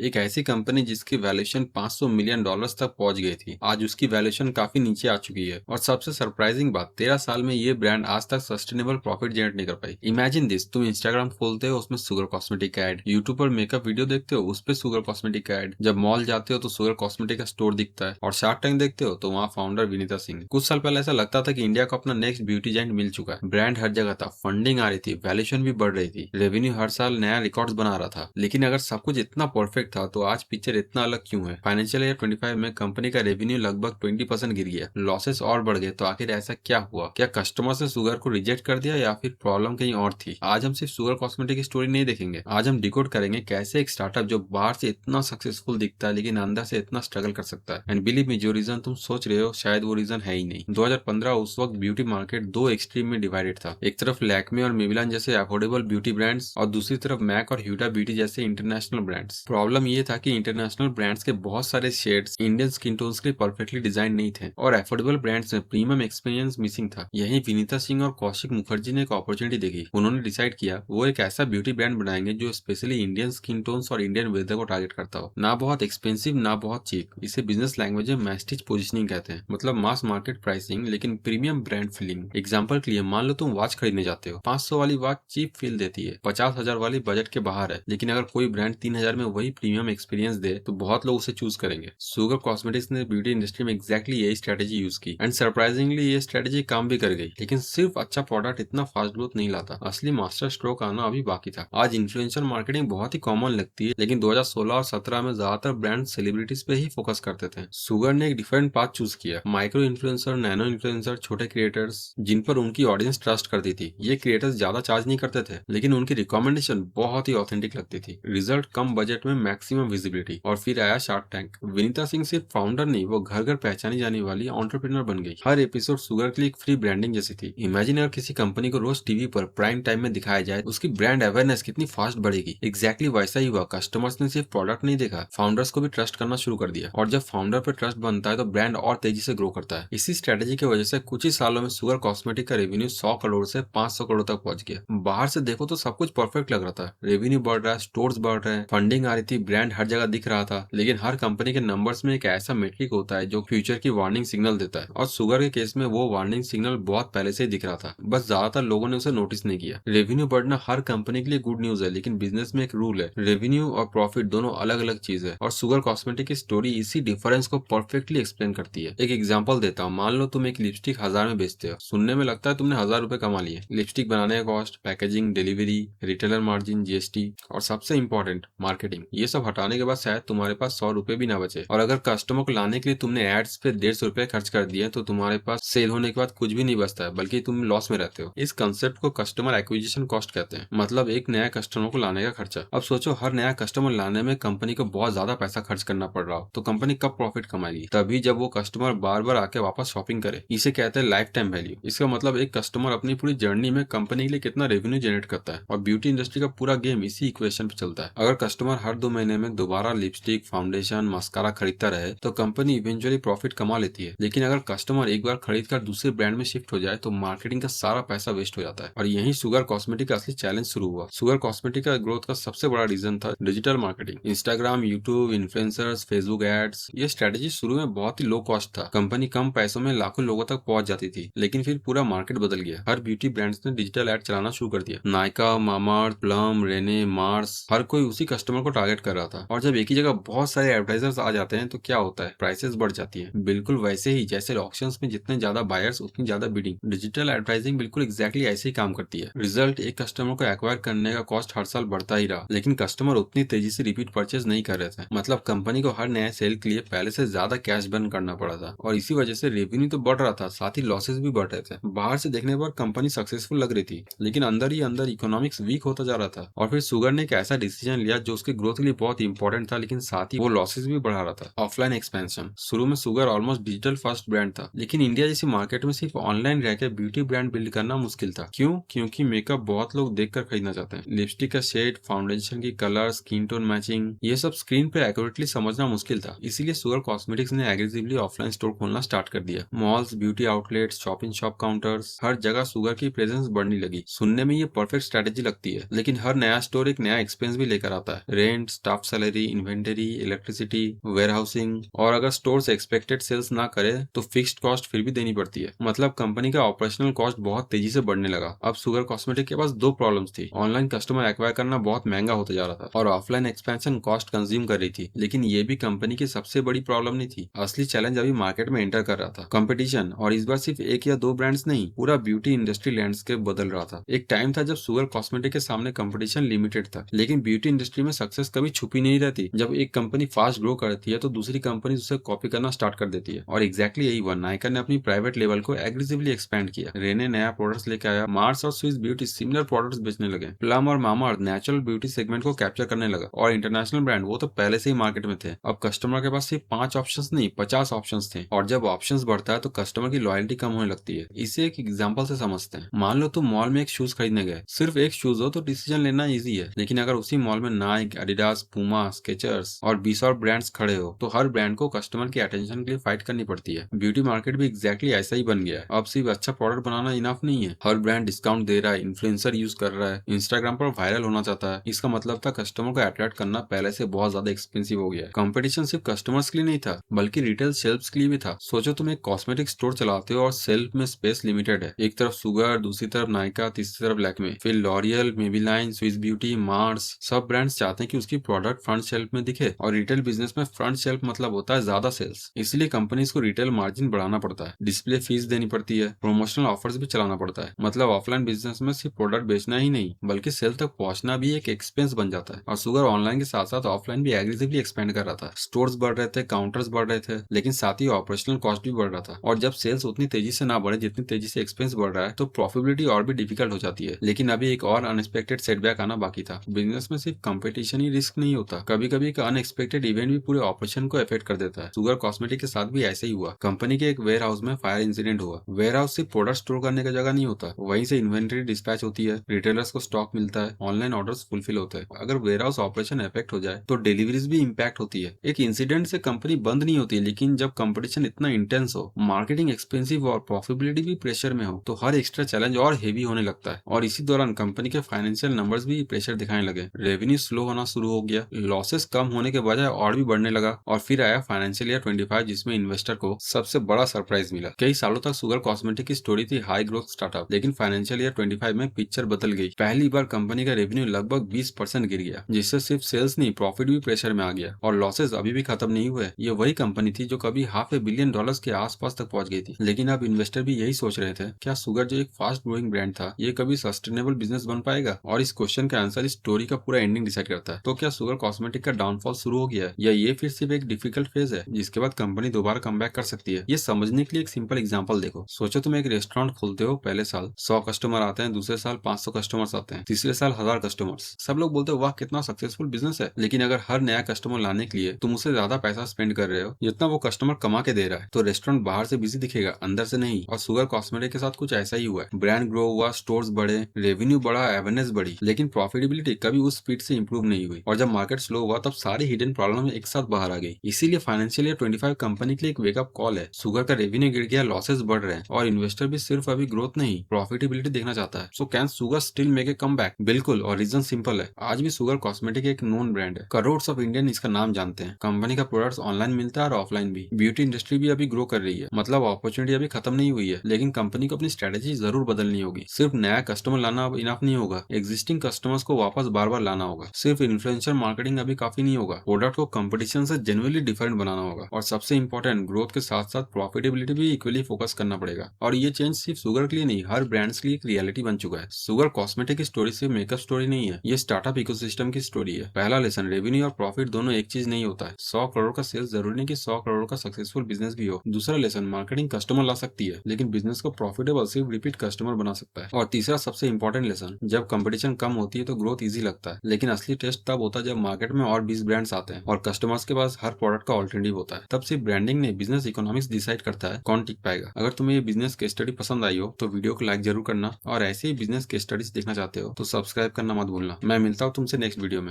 एक ऐसी कंपनी जिसकी वैल्यूएशन $500 मिलियन तक पहुंच गई थी, आज उसकी वैल्यूएशन काफी नीचे आ चुकी है। और सबसे सरप्राइजिंग बात, 13 साल में ये ब्रांड आज तक सस्टेनेबल प्रॉफिट जनरेट नहीं कर पाई। इमेजिन दिस, तुम इंस्टाग्राम खोलते हो, उसमें शुगर कॉस्मेटिक ऐड, यूट्यूब पर मेकअप वीडियो देखते हो, उस पे शुगर कॉस्मेटिक ऐड, जब मॉल जाते हो तो शुगर कॉस्मेटिक का स्टोर दिखता है, और शार्क टैंक देखते हो तो वहाँ फाउंडर विनीता सिंह। कुछ साल पहले ऐसा लगता था कि इंडिया को अपना नेक्स्ट ब्यूटी जायंट मिल चुका है। ब्रांड हर जगह था, फंडिंग आ रही थी, वैल्यूएशन भी बढ़ रही थी, रेवेन्यू हर साल नया रिकॉर्ड्स बना रहा था। लेकिन अगर सब कुछ इतना परफेक्ट था तो आज पिक्चर इतना अलग क्यों है? फाइनेंशियल ईयर 25 में कंपनी का रेवेन्यू लगभग 20% गिर गया, लॉसेस और बढ़ गए। तो आखिर ऐसा क्या हुआ? क्या कस्टमर्स ने शुगर को रिजेक्ट कर दिया या फिर प्रॉब्लम कहीं और थी? आज हम सिर्फ शुगर कॉस्मेटिक की स्टोरी नहीं देखेंगे, आज हम डिकोड करेंगे कैसे एक स्टार्टअप जो बाहर से इतना सक्सेसफुल दिखता है लेकिन अंदर से इतना स्ट्रगल कर सकता है। एंड बिलीव मी, जो रीजन तुम सोच रहे हो शायद वो रीजन है ही नहीं। 2015 उस वक्त ब्यूटी मार्केट दो एक्सट्रीम में डिवाइडेड था। एक तरफ लैक्मे और मेबेलिन जैसे अफोर्डेबल ब्यूटी ब्रांड्स और दूसरी तरफ मैक और ह्यूडा ब्यूटी जैसे इंटरनेशनल ब्रांड्स। प्रॉब्लम ये था कि इंटरनेशनल ब्रांड्स के बहुत सारे शेड्स इंडियन स्किन टोन्स के लिए परफेक्टली डिजाइन नहीं थे, और अफोर्डेबल ब्रांड्स में प्रीमियम एक्सपीरियंस मिसिंग था। यही विनीता सिंह और कौशिक मुखर्जी ने एक अपॉर्चुनिटी देखी। उन्होंने डिसाइड किया वो एक ऐसा ब्यूटी ब्रांड बनाएंगे जो स्पेशली इंडियन स्किन टोन्स और इंडियन वेदर को टारगेट करता हो। ना बहुत एक्सपेंसिव ना बहुत चीप। इसे बिजनेस लैंग्वेज में मैस्टिज पोजिशनिंग कहते हैं, मतलब मास मार्केट प्राइसिंग लेकिन प्रीमियम ब्रांड फीलिंग। एग्जाम्पल के लिए मान लो तुम वॉच खरीदने जाते हो, 500 वाली वॉच चीप फील देती है, 50,000 वाली बजट के बाहर है, लेकिन अगर कोई ब्रांड 3,000 में वही प्रीमियम एक्सपीरियंस दे तो बहुत लोग उसे चूज करेंगे। शुगर कॉस्मेटिक्स ने ब्यूटी इंडस्ट्री में एग्जैक्टली यही स्ट्रेटेजी यूज की, एंड सरप्राइजिंगली ये स्ट्रेटेजी काम भी कर गई। लेकिन सिर्फ अच्छा प्रोडक्ट इतना फास्ट ग्रोथ नहीं लाता, असली मास्टर स्ट्रोक आना अभी बाकी था। आज इन्फ्लुएंसर मार्केटिंग बहुत ही कॉमन लगती है, लेकिन 2016 और 17 में ज्यादातर ब्रांड सेलिब्रिटीज पे ही फोकस करते थे। शुगर ने एक डिफरेंट पाथ चूज किया, माइक्रो इन्फ्लुएंसर, नैनो इन्फ्लुएंसर, छोटे क्रिएटर्स जिन पर उनकी ऑडियंस ट्रस्ट करती थी। ये क्रिएटर्स ज्यादा चार्ज नहीं करते थे, लेकिन उनकी रिकमेंडेशन बहुत ही ऑथेंटिक लगती थी। रिजल्ट कम बजट में मैक्सिमम विजिबिलिटी। और फिर आया शार्क टैंक। विनीता सिंह सिर्फ फाउंडर नहीं, वो घर घर पहचानी जाने वाली एंटरप्रेन्योर बन गई। हर एपिसोड शुगर के लिए एक फ्री ब्रांडिंग जैसी थी। इमेजिन अगर किसी कंपनी को रोज टीवी पर प्राइम टाइम में दिखाया जाए, उसकी ब्रांड अवेयरनेस कितनी फास्ट बढ़ेगी। एग्जैक्टली वैसा ही हुआ। कस्टमर्स ने सिर्फ प्रोडक्ट नहीं देखा, फाउंडर्स को भी ट्रस्ट करना शुरू कर दिया, और जब फाउंडर पर ट्रस्ट बनता है तो ब्रांड और तेजी से ग्रो करता है। इसी स्ट्रेटेजी की वजह से कुछ ही सालों में शुगर कॉस्मेटिक का रेवेन्यू 100 करोड़ से 500 करोड़ तक पहुंच गया। बाहर से देखो तो सब कुछ परफेक्ट लग रहा था, रेवेन्यू बढ़ रहा है, स्टोर्स बढ़ रहे हैं, फंडिंग आ रही थी, ब्रांड हर जगह दिख रहा था। लेकिन हर कंपनी के नंबर्स में एक ऐसा मेट्रिक होता है जो फ्यूचर की वार्निंग सिग्नल देता है, और शुगर के केस में वो वार्निंग सिग्नल बहुत पहले से ही दिख रहा था, बस ज्यादातर लोगों ने उसे नोटिस नहीं किया। रेवेन्यू बढ़ना हर कंपनी के लिए गुड न्यूज है, लेकिन बिजनेस में एक रूल है, रेवेन्यू और प्रॉफिट दोनों अलग अलग चीज है, और शुगर कॉस्मेटिक की स्टोरी इसी डिफरेंस को परफेक्टली एक्सप्लेन करती है। एक एग्जांपल देता हूँ, मान लो तुम एक लिपस्टिक 1000 में बेचते हो। सुनने में लगता है तुमने 1000 रुपए कमा लिए। लिपस्टिक बनाने का cost, packaging, delivery, retailer margin, GST, और सबसे इंपॉर्टेंट मार्केटिंग, ये सब हटाने के बाद शायद तुम्हारे पास 100 रुपए भी ना बचे। और अगर कस्टमर को लाने के लिए तुमने एड्स पे 150 रुपए खर्च कर दिए तो तुम्हारे पास सेल होने के बाद कुछ भी नहीं बचता है, बल्कि तुम लॉस में रहते हो। इस कंसेप्ट को कस्टमर एक्विजिशन कॉस्ट कहते हैं, मतलब एक नया कस्टमर को लाने का खर्चा। अब सोचो, हर नया कस्टमर लाने में कंपनी को बहुत ज्यादा पैसा खर्च करना पड़ रहा हो, तो कंपनी कब प्रॉफिट कमाएगी? तभी जब वो कस्टमर बार बार आके वापस शॉपिंग करे। इसे कहते हैं लाइफ टाइम वैल्यू। इसका मतलब एक कस्टमर अपनी पूरी जर्नी में कंपनी के लिए कितना रेवेन्यू जनरेट करता है, और ब्यूटी इंडस्ट्री का पूरा गेम इसी इक्वेशन पे चलता है। अगर कस्टमर हर 2 महीने में दोबारा लिपस्टिक, फाउंडेशन, मस्कारा खरीदता रहे तो कंपनी इवेंचुअली प्रॉफिट कमा लेती है। लेकिन अगर कस्टमर एक बार खरीद कर दूसरे ब्रांड में शिफ्ट हो जाए तो मार्केटिंग का सारा पैसा वेस्ट हो जाता है। और यही शुगर कॉस्मेटिक का असली चैलेंज शुरू हुआ। शुगर कॉस्मेटिक का ग्रोथ का सबसे बड़ा रीजन था digital marketing. Instagram, YouTube, influencers, Facebook ads. ये स्ट्रेटेजी शुरू में बहुत ही लो कॉस्ट था, कंपनी कम पैसों में लाखों लोगों तक पहुंच जाती थी। लेकिन फिर पूरा मार्केट बदल गया। हर ब्यूटी ब्रांड्स ने डिजिटल एड चलाना शुरू कर दिया। नायका, मामाअर्थ, प्लम, रेने, मार्स, हर कोई उसी कस्टमर को टारगेट कर रहा था। और जब एक ही जगह बहुत सारे एडवर्टाइजर्स आ जाते हैं तो क्या होता है? प्राइसेस बढ़ जाती है। बिल्कुल वैसे ही जैसे ऑक्शंस में जितने ज्यादा बायर्स उतनी ज्यादा बिडिंग। डिजिटल एडवर्टाइजिंग बिल्कुल एग्जैक्टली ऐसे ही काम करती है। रिजल्ट, एक कस्टमर को एक्वायर करने का कॉस्ट हर साल बढ़ता ही रहा, लेकिन कस्टमर उतनी तेजी से रिपीट परचेज नहीं कर रहे थे। मतलब कंपनी को हर नया सेल के लिए पहले से ज्यादा कैश बर्न करना पड़ा था, और इसी वजह से रेवेन्यू तो बढ़ रहा था, साथ ही लॉसेस भी बढ़ रहे थे। बाहर से देखने पर कंपनी सक्सेसफुल लग रही थी, लेकिन अंदर ही अंदर इकोनॉमिक्स वीक होता जा रहा था। और फिर शुगर ने एक ऐसा डिसीजन लिया जो उसके ग्रोथ के लिए बहुत इंपॉर्टेंट था, लेकिन साथ ही वो लॉसेस भी बढ़ा रहा था। Offline expansion. शुरू में sugar almost digital first brand था, लेकिन इंडिया जैसी मार्केट में सिर्फ ऑनलाइन रहकर ब्यूटी ब्रांड बिल्ड करना मुश्किल था। क्यों? क्योंकि मेकअप बहुत लोग देखकर खरीदना चाहते हैं। लिपस्टिक का शेड, फाउंडेशन की कलर, स्किन टोन मैचिंग, ये सब स्क्रीन पे एक्यूरेटली समझना मुश्किल था। इसीलिए शुगर कॉस्मेटिक्स ने एग्रेसिवली ऑफलाइन स्टोर खोलना स्टार्ट कर दिया। Malls, beauty outlets, shopping shop counters, हर जगह शुगर की प्रेजेंस बढ़ने लगी। सुनने में ये परफेक्ट स्ट्रेटेजी लगती है, लेकिन हर नया स्टोर एक नया एक्सपेंस भी लेकर आता है। Rent, staff salary, inventory, electricity, warehousing, और अगर स्टोर एक्सपेक्टेड सेल्स ना करे तो फिक्स्ड कॉस्ट फिर भी देनी पड़ती है। मतलब कंपनी का ऑपरेशनल कॉस्ट बहुत तेजी से बढ़ने लगा। अब शुगर कॉस्मेटिक के पास दो प्रॉब्लम्स थी। ऑनलाइन कस्टमर एक्वायर करना बहुत महंगा होता जा रहा था और ऑफलाइन एक्सपेंशन कॉस्ट कंज्यूम कर रही थी। लेकिन ये भी कंपनी की सबसे बड़ी प्रॉब्लम नहीं थी। असली चैलेंज अभी मार्केट में एंटर कर रहा था, कंपटीशन। और इस बार सिर्फ एक या दो ब्रांड्स नहीं, पूरा ब्यूटी इंडस्ट्री लैंडस्केप बदल रहा था। एक टाइम था जब शुगर कॉस्मेटिक के सामने कंपटीशन लिमिटेड था, लेकिन ब्यूटी इंडस्ट्री में सक्सेस कभी छुपी नहीं रहती। जब एक कंपनी फास्ट ग्रो करती है तो दूसरी कंपनी उसे कॉपी करना स्टार्ट कर देती है, और एग्जैक्टली यही हुआ। नायका ने अपनी प्राइवेट लेवल को एग्रेसिवली एक्सपेंड किया, रेने नया प्रोडक्ट्स लेके आया, मार्स और स्विस ब्यूटी सिमिलर प्रोडक्ट्स बेचने लगे, प्लम और मामाअर्थ नेचुरल ब्यूटी सेगमेंट को कैप्चर करने लगा, और इंटरनेशनल ब्रांड वो तो पहले से ही मार्केट में थे। अब कस्टमर के पास सिर्फ 5 ऑप्शंस नहीं 50 ऑप्शंस थे, और जब ऑप्शंस बढ़ता है तो कस्टमर की लॉयल्टी कम होने लगती है। इसे एक एग्जांपल से समझते हैं। मान लो तुम मॉल में एक शूज खरीदने गए। सिर्फ एक शूज हो तो डिसीजन लेना इजी है, लेकिन अगर उसी मॉल में नाइक, एडिडास, पूमा, स्केचर्स और 20 और ब्रांड्स खड़े हो तो हर ब्रांड को कस्टमर की अटेंशन के लिए फाइट करनी पड़ती है। ब्यूटी मार्केट भी एग्जैक्टली ऐसा ही बन गया है। अब सिर्फ अच्छा प्रोडक्ट बनाना इनफ नहीं है, हर ब्रांड डिस्काउंट दे रहा है, इन्फ्लुएंसर यूज कर रहा है, इंस्टाग्राम पर वायरल होना चाहता है। इसका मतलब था कस्टमर को अट्रैक्ट करना पहले से बहुत ज्यादा एक्सपेंसिव हो गया है। कंपटीशन सिर्फ कस्टमर्स के लिए नहीं था, बल्कि रिटेल शेल्फ्स के लिए भी था। सोचो तुम एक कॉस्मेटिक स्टोर चलाते हो और शेल्फ में स्पेस लिमिटेड है। एक तरफ शुगर, दूसरी तरफ नायका, तीसरी तरफ लैक्मे, फिर लॉरियल, मेबीलाइन, स्विस ब्यूटी, मार्स। सब ब्रांड्स चाहते हैं कि उसकी प्रोडक्ट फ्रंट शेल्फ में दिखे, और रिटेल बिजनेस में फ्रंट शेल्फ मतलब होता है ज्यादा सेल्स। इसलिए कंपनीज को रिटेल मार्जिन बढ़ाना पड़ता है, डिस्प्ले फीस देनी पड़ती है, प्रमोशनल ऑफर्स भी चलाना पड़ता है। मतलब ऑफलाइन बिजनेस में सिर्फ प्रोडक्ट बेचना ही नहीं, बल्कि सेल तक पहुंचना भी एक एक्सपेंस बन जाता है। और शुगर ऑनलाइन के साथ साथ ऑफलाइन भी एग्रेसिवली एक्सपेंड कर रहा था। स्टोर्स बढ़ रहे थे, काउंटर्स बढ़ रहे थे, लेकिन साथ ही ऑपरेशनल कॉस्ट भी बढ़ रहा था। और जब सेल्स उतनी तेजी से ना बढ़े जितनी तेजी से एक्सपेंस बढ़ रहा है तो प्रॉफिटेबिलिटी और भी डिफिकल्ट हो जाती है। लेकिन अभी एक और अनएक्सपेक्टेड सेटबैक आना बाकी था। बिजनेस में सिर्फ कंपटीशन ही रिस्क नहीं होता, कभी कभी एक अनएक्सपेक्टेड इवेंट भी पूरे ऑपरेशन को इफेक्ट कर देता है। शुगर कॉस्मेटिक के साथ भी ऐसे ही हुआ। कंपनी के एक वेयर हाउस में फायर इंसिडेंट हुआ। वेयर हाउस सिर्फ प्रोडक्ट स्टोर करने का जगह नहीं होता, वहीं से इन्वेंटरी डिस्पैच होती है, रिटेलर्स को स्टॉक मिलता है, ऑनलाइन ऑर्डर्स फुलफिल होते हैं। अगर वेयर हाउस ऑपरेशन इफेक्ट हो जाए तो डिलीवरीज भी इम्पैक्ट होती है। एक इंसिडेंट से कंपनी बंद नहीं होती, लेकिन जब कंपटीशन इतना इंटेंस हो, मार्केटिंग एक्सपेंसिव और प्रॉफिटेबिलिटी भी प्रेशर में हो, तो हर एक्स्ट्रा चैलेंज और हेवी होने लगता है। और इसी दौरान कंपनी के फाइनेंशियल नंबर्स भी प्रेशर दिखाने लगे। रेवेन्यू स्लो होना शुरू हो गया, लॉसेस कम होने के बजाय और भी बढ़ने लगा। और फिर आया फाइनेंशियल ईयर 25, जिसमें इन्वेस्टर को सबसे बड़ा सरप्राइज मिला। कई सालों तक शुगर कॉस्मेटिक की स्टोरी थी हाई ग्रोथ स्टार्टअप, लेकिन फाइनेंशियल ईयर 25 में पिक्चर बदल गई। पहली बार कंपनी का रेवेन्यू लगभग 20% गिर गया, जिससे सिर्फ सेल्स नहीं प्रॉफिट भी प्रेशर में आ गया। और लॉसेस अभी भी खत्म नहीं हुए। ये वही कंपनी थी जो कभी $500 बिलियन के आसपास तक पहुंच गई थी। लेकिन अब इन्वेस्टर भी यही सोच रहे थे, क्या शुगर जो एक फास्ट ग्रोइंग ब्रांड था, ये कभी सस्टेनेबल बिजनेस बन पाएगा? और इस क्वेश्चन का आंसर इस स्टोरी का पूरा एंडिंग डिसाइड करता है। तो क्या शुगर कॉस्मेटिक का डाउनफॉल शुरू हो गया है, या ये फिर सिर्फ एक डिफिकल्ट फेज है जिसके बाद कंपनी दोबारा कमबैक कर सकती है? ये समझने के लिए एक सिंपल एग्जांपल देखो। सोचो तुम एक रेस्टोरेंट खोलते हो। पहले साल 100 कस्टमर आते हैं, दूसरे साल 500 कस्टमर्स आते हैं, तीसरे साल 1000 कस्टमर्स। सब लोग बोलते हो वाह कितना सक्सेसफुल बिजनेस है। लेकिन अगर हर नया कस्टमर लाने के लिए तुम उससे ज्यादा पैसा स्पेंड कर रहे हो जितना वो कस्टमर कमा के दे रहा है, तो रेस्टोरेंट बाहर से बिजी दिखेगा, अंदर से नहीं। और शुगर कॉस्मेटिक के साथ कुछ ऐसा ही हुआ है। ब्रांड ग्रो हुआ, स्टोर्स बढ़े, रेवेन्यू बढ़ा, अवेयरनेस बढ़ी, लेकिन प्रॉफिटेबिलिटी कभी उस स्पीड से इंप्रूव नहीं हुई। और जब मार्केट स्लो हुआ तब सारी हिडन प्रॉब्लम एक साथ बाहर आ गई। इसीलिए फाइनेंशियल ईयर 25 कंपनी के लिए एक वेकअप कॉल है। शुगर का रेवेन्यू गिर गया, लॉसेस बढ़ रहे हैं, और इन्वेस्टर भी सिर्फ अभी ग्रोथ नहीं प्रॉफिटेबिलिटी देखना चाहता है। So cane sugar still make a comeback? बिल्कुल, और रीजन सिंपल है। आज भी शुगर कॉस्मेटिक एक नोन ब्रांड है, करोड़ ऑफ इंडियन इसका नाम जानते हैं। कंपनी का प्रोडक्ट्स ऑनलाइन मिलता है और ऑफलाइन भी। ब्यूटी इंडस्ट्री भी अभी ग्रो कर रही है, मतलब अपॉर्चुनिटी अभी खत्म नहीं हुई है। लेकिन कंपनी को अपनी स्ट्रेटेजी जरूर बदलनी होगी। सिर्फ नया कस्टमर लाना अब इनफ नहीं होगा, एग्जिस्टिंग कस्टमर्स को वापस बार बार लाना होगा। सिर्फ इन्फ्लुएंसर मार्केटिंग अभी काफी नहीं होगा, प्रोडक्ट को कंपटीशन से जेन्युइनली डिफरेंट बनाना होगा। और सबसे इंपॉर्टेंट, ग्रोथ के साथ साथ प्रॉफिटेबिलिटी भी इक्वली फोकस करना पड़ेगा। और ये चेंज सिर्फ शुगर के लिए नहीं, हर ब्रांड्स के लिए एक रियलिटी बन चुका है। शुगर कॉस्मेटिक की स्टोरी सिर्फ मेकअप स्टोरी नहीं है, ये स्टार्टअप इकोसिस्टम की स्टोरी है। पहला लेसन, रेवेन्यू और प्रॉफिट दोनों एक चीज नहीं होता है। 100 करोड़ का सेल्स जरूरी नहीं कि 100 करोड़ का सक्सेसफुल बिजनेस भी हो। दूसरा लेसन, मार्केटिंग कस्टमर ला सकती है, लेकिन बिजनेस को प्रॉफिटेबल सिर्फ रिपीट कस्टमर बना सकता है। और तीसरा सबसे इंपॉर्टेंट लेसन, जब कंपटीशन कम होती है तो ग्रोथ इजी लगता है, लेकिन असली टेस्ट तब होता है जब मार्केट में और 20 ब्रांड्स आते हैं और कस्टमर्स के पास हर प्रोडक्ट का ऑल्टरनेटिव होता है। तब सिर्फ ब्रांडिंग नहीं, बिजनेस इकोनॉमिक्स डिसाइड करता है कौन टिक पाएगा। अगर तुम्हें ये बिजनेस केस स्टडी पसंद आई हो तो वीडियो को लाइक जरूर करना, और ऐसे ही बिजनेस केस स्टडीज देखना चाहते हो तो सब्सक्राइब करना मत भूलना। मैं मिलता हूँ तुमसे नेक्स्ट वीडियो में।